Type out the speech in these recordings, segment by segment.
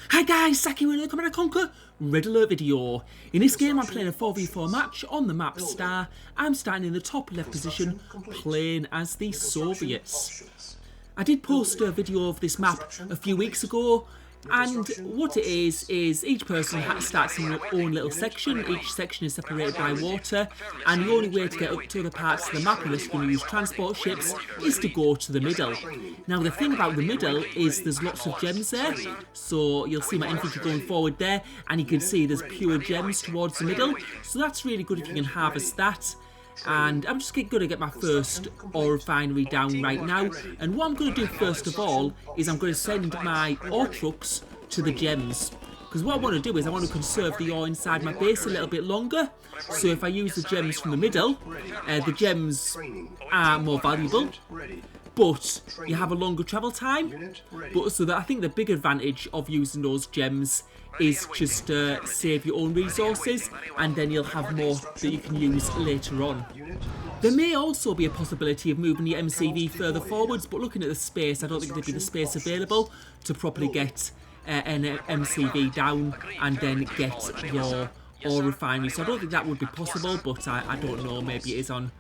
Hi guys, Saki with another Command & Conquer Red Alert video. In this game I'm playing a 4v4 match on the map Star. I'm starting in the top left position, playing as the Soviets. I did post a video of this map a few weeks ago, and what it is each person starts in their own little section. Each section is separated by water, and the only way to get up to other parts of the map, unless you're going to use transport ships, is to go to the middle. Now the thing about the middle is there's lots of gems there, so you'll see my infantry going forward there, and you can see there's pure gems towards the middle, so that's really good if you can harvest that. And I'm just going to get my first ore refinery down right now, and what I'm going to do first of all is I'm going to send my ore trucks to the gems, because what I want to do is I want to conserve the ore inside my base a little bit longer. So if I use the gems from the middle, the gems are more valuable, but you have a longer travel time. But so that I think the big advantage of using those gems is just save your own resources, and then you'll have more that you can use later on. There may also be a possibility of moving your MCV further forwards, but looking at the space, I don't think there'd be the space available to properly get an MCV down and then get your ore refinery. So I don't think that would be possible, but I don't know, maybe it is on.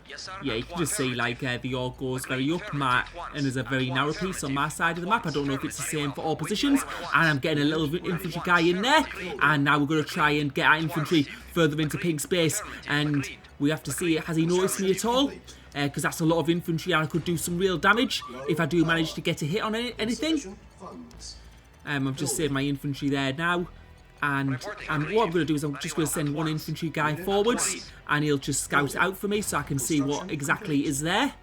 Yeah, you can just see like the ore goes very up, and there's a very narrow piece on my side of the map. I don't know if it's the same for all positions, and I'm getting a little infantry guy in there, and now we're going to try and get our infantry further into Pink's base, and we have to see, has he noticed me at all? Because that's a lot of infantry, and I could do some real damage if I do manage to get a hit on anything. I've just saved my infantry there now. And what I'm going to do is I'm just going to send one infantry guy forwards, and he'll just scout it out for me so I can see what exactly is there.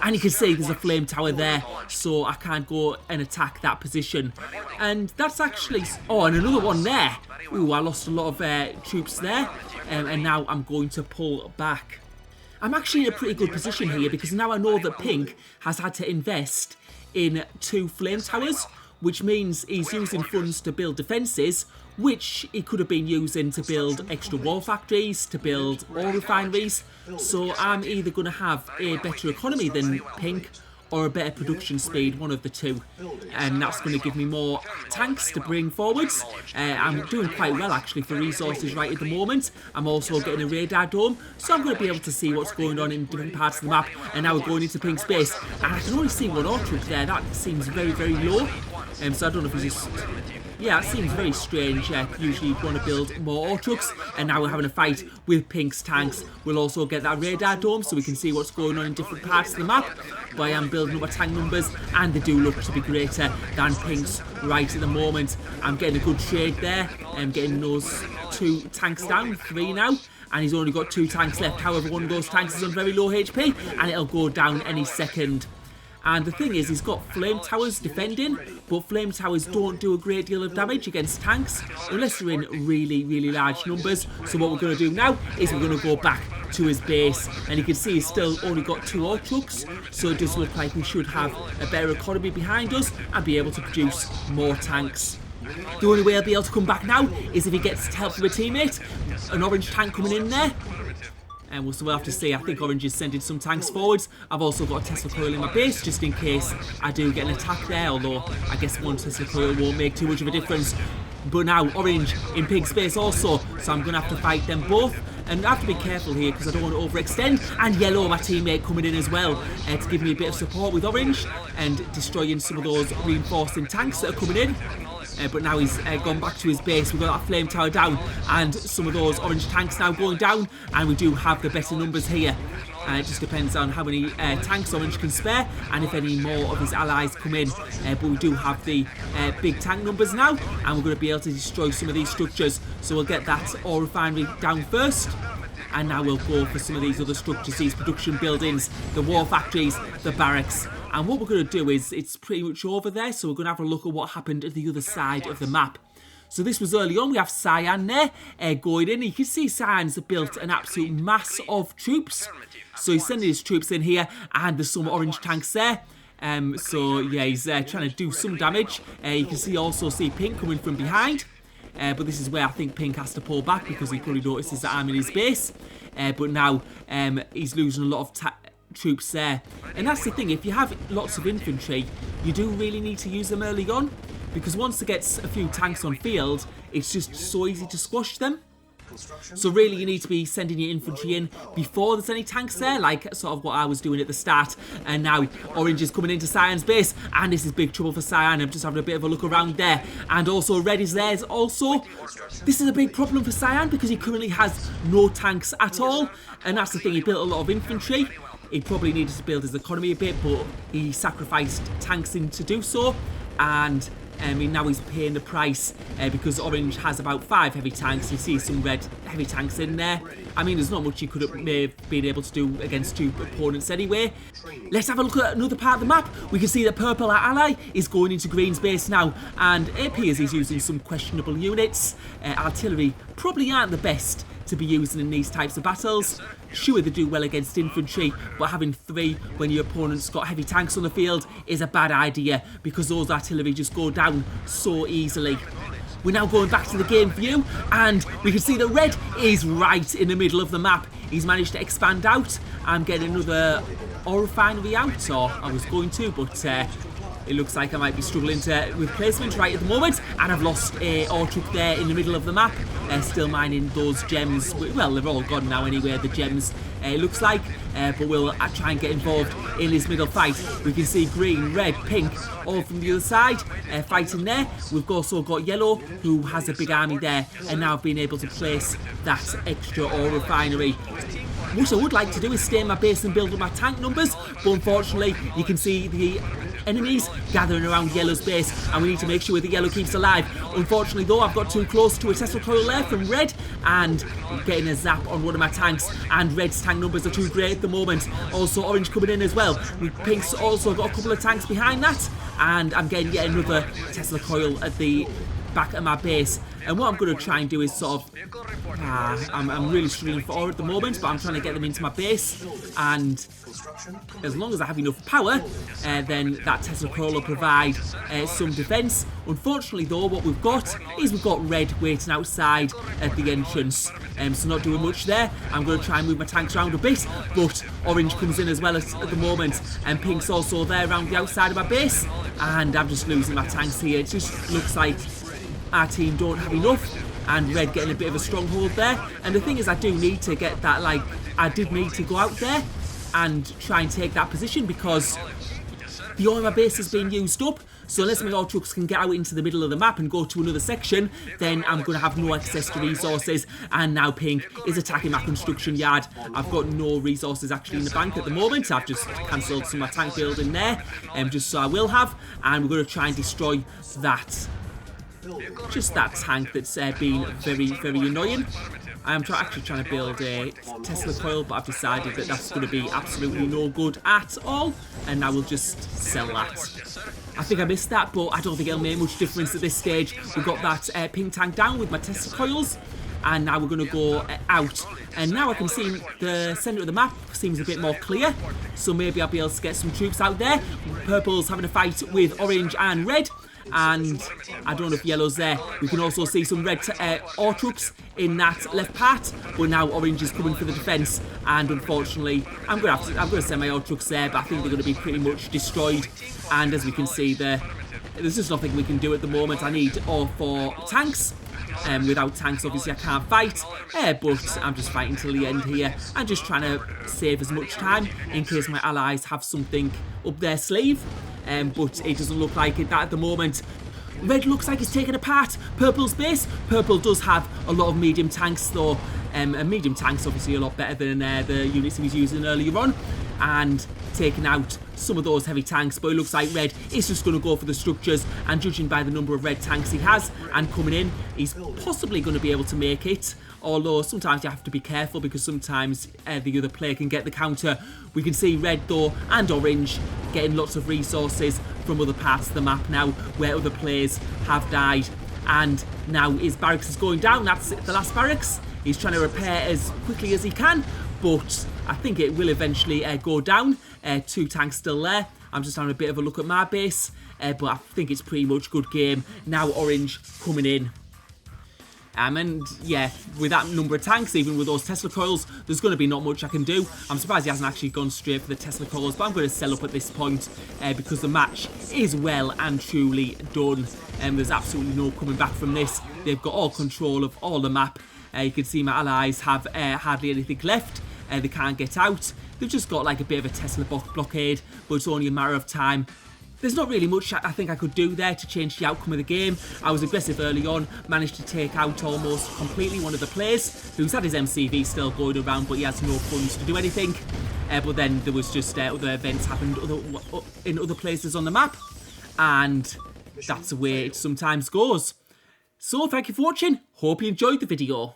And you can see there's a flame tower there, so I can't go and attack that position. And that's actually... Oh, and another one there. Ooh, I lost a lot of troops there, and now I'm going to pull back. I'm actually in a pretty good position here, because now I know that Pink has had to invest in 2 flame towers, which means he's using funds to build defences, which he could have been using to build extra war factories, to build ore refineries. So I'm either going to have a better economy than Pink, or a better production speed, one of the two. And that's going to give me more tanks to bring forwards. I'm doing quite well actually for resources right at the moment. I'm also getting a radar dome, so I'm going to be able to see what's going on in different parts of the map. And now we're going into Pink's base, and I can only see one ore truck there. That seems very, very low. So I don't know if it's just... Yeah, it seems very strange. Usually you want to build more ore trucks, and now we're having a fight with Pink's tanks. We'll also get that radar dome so we can see what's going on in different parts of the map. But I am building up my tank numbers, and they do look to be greater than Pink's right at the moment. I'm getting a good trade there. I'm getting those 2 tanks down, 3 now. And he's only got 2 tanks left. However, one of those tanks is on very low HP, and it'll go down any second. And the thing is, he's got flame towers defending, but flame towers don't do a great deal of damage against tanks unless they're in really, really large numbers. So what we're going to do now is we're going to go back to his base, and you can see he's still only got 2 ore trucks, so it does look like we should have a better economy behind us and be able to produce more tanks. The only way I'll be able to come back now is if he gets help from a teammate, an orange tank coming in there. And so we'll have to see. I think Orange is sending some tanks forwards. I've also got a Tesla coil in my base just in case I do get an attack there, although I guess one Tesla coil won't make too much of a difference. But now Orange in Pink's base also, so I'm going to have to fight them both. And I have to be careful here because I don't want to overextend. And Yellow, my teammate, coming in as well to give me a bit of support with Orange and destroying some of those reinforcing tanks that are coming in. But now he's gone back to his base. We've got that flame tower down, and some of those orange tanks now going down, and we do have the better numbers here. It just depends on how many tanks Orange can spare, and if any more of his allies come in. But we do have the big tank numbers now, and we're going to be able to destroy some of these structures. So we'll get that ore refinery down first. And now we'll go for some of these other structures, these production buildings, the war factories, the barracks. And what we're going to do is, it's pretty much over there, so we're going to have a look at what happened at the other side of the map. So this was early on. We have Cyan there going in. You can see Cyan's built an absolute mass of troops. So he's sending his troops in here, and there's some orange tanks there. So yeah, he's trying to do some damage. You can also see Pink coming from behind. But this is where I think Pink has to pull back because he probably notices that I'm in his base. But now he's losing a lot of troops there. And that's the thing, if you have lots of infantry, you do really need to use them early on. because once it gets a few tanks on field, it's just so easy to squash them. So really you need to be sending your infantry in before there's any tanks there, like sort of what I was doing at the start. And now Orange is coming into Cyan's base, and this is big trouble for Cyan. I'm just having a bit of a look around there, and also Red is there also. This is a big problem for Cyan because he currently has no tanks at all, and that's the thing, he built a lot of infantry. He probably needed to build his economy a bit, but he sacrificed tanks in to do so, and now he's paying the price because Orange has about 5 heavy tanks. You see some red heavy tanks in there. I mean, there's not much you could have been able to do against 2 opponents anyway. Let's have a look at another part of the map. We can see that Purple, our ally, is going into Green's base now, and it appears he's using some questionable units. Artillery probably aren't the best to be using in these types of battles. Sure, they do well against infantry, but having 3 when your opponent's got heavy tanks on the field is a bad idea because those artillery just go down so easily. We're now going back to the game view, and we can see that Red is right in the middle of the map. He's managed to expand out. I'm getting another oil refinery out, or I was going to, but it looks like I might be struggling with placement right at the moment, and I've lost a ore truck there in the middle of the map. Still mining those gems. Well, they're all gone now anyway, the gems, it looks like, but we'll try and get involved in this middle fight. We can see Green, Red, Pink, all from the other side fighting there. We've also got Yellow, who has a big army there, and now being able to place that extra ore refinery. What I would like to do is stay in my base and build up my tank numbers, but unfortunately you can see the enemies gathering around Yellow's base, and we need to make sure that Yellow keeps alive. Unfortunately though, I've got too close to a Tesla coil there from Red, and getting a zap on one of my tanks, and Red's tank numbers are too great at the moment. Also Orange coming in as well. Pink's also got a couple of tanks behind that, and I'm getting yet another Tesla coil at the back of my base. And what I'm going to try and do is sort of, I'm really struggling for ore at the moment, but I'm trying to get them into my base, and as long as I have enough power, then that Tesla coil will provide some defence. Unfortunately though, what we've got is we've got Red waiting outside at the entrance, so not doing much there. I'm going to try and move my tanks around a bit, but Orange comes in as well at the moment, and Pink's also there around the outside of my base, and I'm just losing my tanks here. It just looks like our team don't have enough, and Red getting a bit of a stronghold there. And the thing is, I do need to get that, like, I did need to go out there and try and take that position because the oil in my base is being used up. So unless my oil trucks can get out into the middle of the map and go to another section, then I'm going to have no access to resources. And now Pink is attacking my construction yard. I've got no resources actually in the bank at the moment. I've just cancelled some of my tank building there, just so I will have. And we're going to try and destroy that. Just that tank that's been very, very annoying. I am actually trying to build a Tesla coil, but I've decided that that's going to be absolutely no good at all, and I will just sell that. I think I missed that, but I don't think it'll make much difference at this stage. We've got that pink tank down with my Tesla coils, and now we're going to go out. And now I can see the centre of the map seems a bit more clear, so maybe I'll be able to get some troops out there. Purple's having a fight with Orange and Red, and I don't know if Yellow's there. We can also see some Red ore troops in that left part, but now Orange is coming for the defence, and unfortunately I'm going to send my ore trucks there, but I think they're going to be pretty much destroyed. And as we can see there, there's just nothing we can do at the moment. I need ore for tanks. Without tanks obviously I can't fight, but I'm just fighting till the end here and just trying to save as much time in case my allies have something up their sleeve, but it doesn't look like it that at the moment. Red looks like it's taken apart Purple's base. Purple does have a lot of medium tanks though, and medium tanks obviously a lot better than the units he was using earlier on, and taking out some of those heavy tanks. But it looks like Red is just going to go for the structures, and judging by the number of red tanks he has and coming in, he's possibly going to be able to make it. Although sometimes you have to be careful because sometimes the other player can get the counter. We can see Red though and Orange getting lots of resources from other parts of the map now where other players have died. And now his barracks is going down. That's the last barracks. He's trying to repair as quickly as he can, but I think it will eventually go down. 2 tanks still there. I'm just having a bit of a look at my base, but I think it's pretty much good game. Now Orange coming in. And yeah, with that number of tanks, even with those Tesla coils, there's going to be not much I can do. I'm surprised he hasn't actually gone straight for the Tesla coils, but I'm going to sell up at this point because the match is well and truly done. There's absolutely no coming back from this. They've got all control of all the map. You can see my allies have hardly anything left. They can't get out. They've just got like a bit of a Tesla blockade, but it's only a matter of time. There's not really much I think I could do there to change the outcome of the game. I was aggressive early on, managed to take out almost completely one of the players who's had his MCV still going around, but he has no funds to do anything. But then there was just other events happened in other places on the map, and that's the way it sometimes goes. So thank you for watching, hope you enjoyed the video.